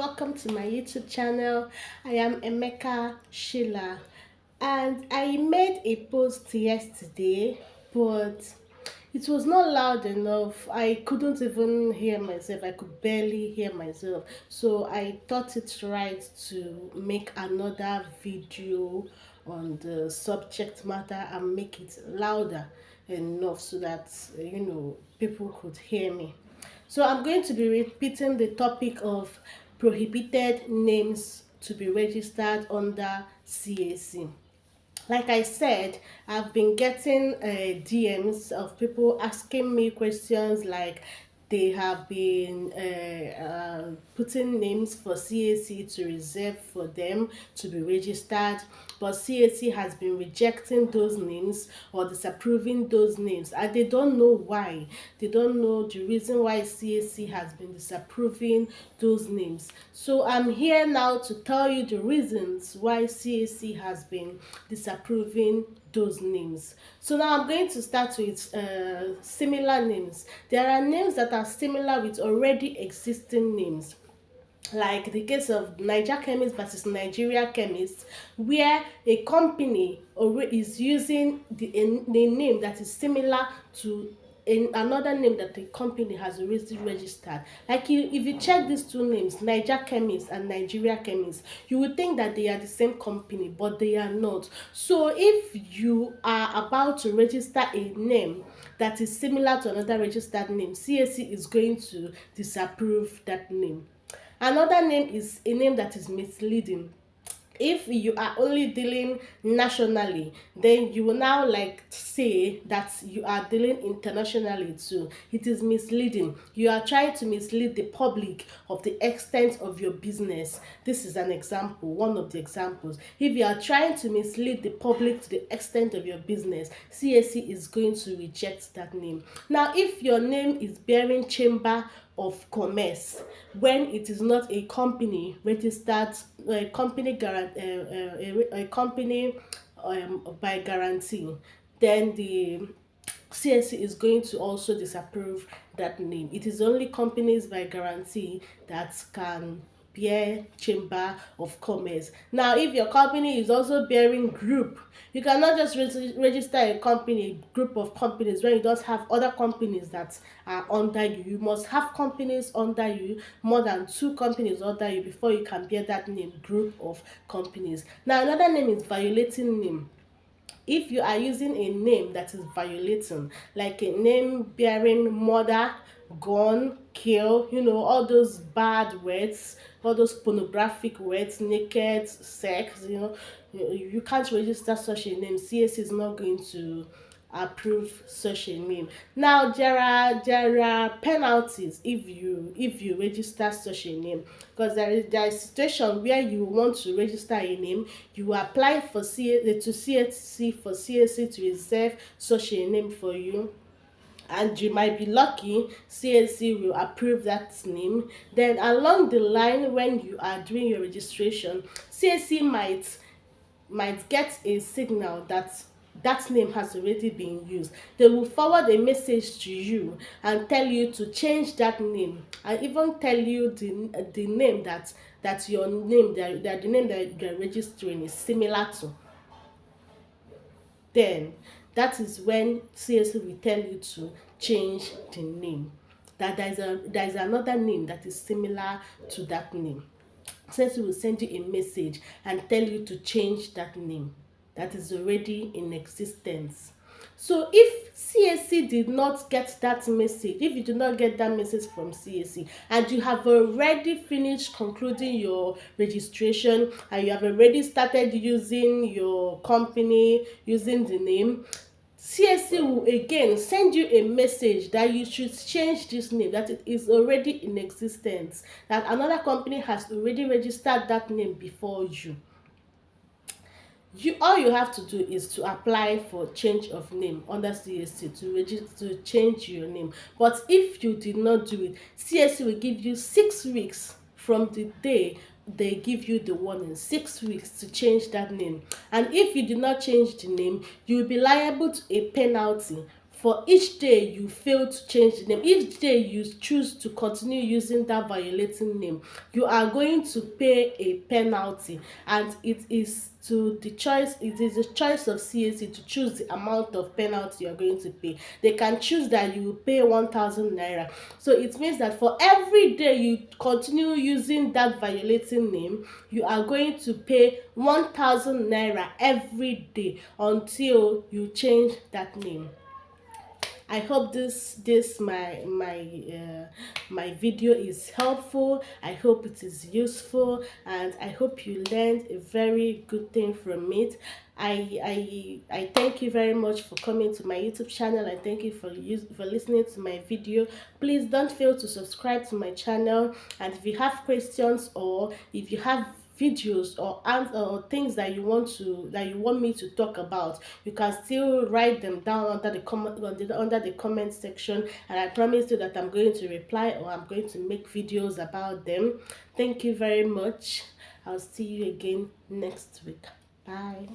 welcome to my YouTube channel. I am Emeka Sheila, and I made a post yesterday, but it was not loud enough. I couldn't even hear myself. I could barely hear myself. So I thought it's right to make another video on the subject matter and make it louder enough so that people could hear me. So I'm going to be repeating the topic of prohibited names to be registered under CAC. Like I said, I've been getting DMs of people asking me questions like they have been putting names for CAC to reserve for them to be registered, but CAC has been rejecting those names or disapproving those names, and they don't know why. They don't know the reason why CAC has been disapproving those names. So I'm here now to tell you the reasons why CAC has been disapproving those names. So now I'm going to start with similar names. There are names that are similar with already existing names, like the case of Niger Chemist versus Nigeria Chemist, where a company is using the name that is similar to another name that the company has already registered. Like if you check these two names, Niger Chemist and Nigeria Chemist, you would think that they are the same company, but they are not. So if you are about to register a name that is similar to another registered name, CAC is going to disapprove that name. Another name is a name that is misleading. If you are only dealing nationally, then you will now like say that you are dealing internationally too. It is misleading. You are trying to mislead the public of the extent of your business. This is an example, one of the examples. If you are trying to mislead the public to the extent of your business, CAC is going to reject that name. Now, if your name is bearing Chamber of Commerce, when it is not a company registered, a company a company by guarantee, then the CAC is going to also disapprove that name. It is only companies by guarantee that can bear Chamber of Commerce. Now, if your company is also bearing group, you cannot just register a company, group of companies, when you don't have other companies that are under you. You must have companies under you, more than 2 companies under you, before you can bear that name, group of companies. Now, another name is violating name. If you are using a name that is violating, like a name bearing murder, gun, kill, all those bad words, all those pornographic words, naked, sex, you can't register such a name. CAC is not going to approve such a name. Now there are penalties if you register such a name, because there is situation where you want to register a name, you apply for CAC for CAC to reserve such a name for you, and you might be lucky CAC will approve that name. Then along the line, when you are doing your registration, CAC might get a signal that that name has already been used. They will forward a message to you and tell you to change that name, and even tell you the name that your name, that the name that you are registering is similar to. Then that is when CAC will tell you to change the name, that there is another name that is similar to that name. CAC will send you a message and tell you to change that name that is already in existence. So if CAC did not get that message, if you do not get that message from CAC, and you have already finished concluding your registration, and you have already started using your company, using the name, CAC will again send you a message that you should change this name, that it is already in existence, that another company has already registered that name before you. All you have to do is to apply for change of name under CAC to register, to change your name. But if you did not do it, CAC will give you 6 weeks from the day they give you the warning, 6 weeks to change that name. And if you do not change the name, you will be liable to a penalty for each day you fail to change the name, each day you choose to continue using that violating name, you are going to pay a penalty, and it is the choice of CAC to choose the amount of penalty you are going to pay. They can choose that you will pay 1,000 naira. So it means that for every day you continue using that violating name, you are going to pay 1,000 naira every day until you change that name. I hope this my video is helpful. I hope it is useful, and I hope you learned a very good thing from it. I thank you very much for coming to my YouTube channel. I thank you for listening to my video. Please don't fail to subscribe to my channel, and if you have questions, or if you have videos or things that you want me to talk about, you can still write them down under the comment section, and I promise you that I'm going to reply, or I'm going to make videos about them. Thank you very much. I'll see you again next week. Bye.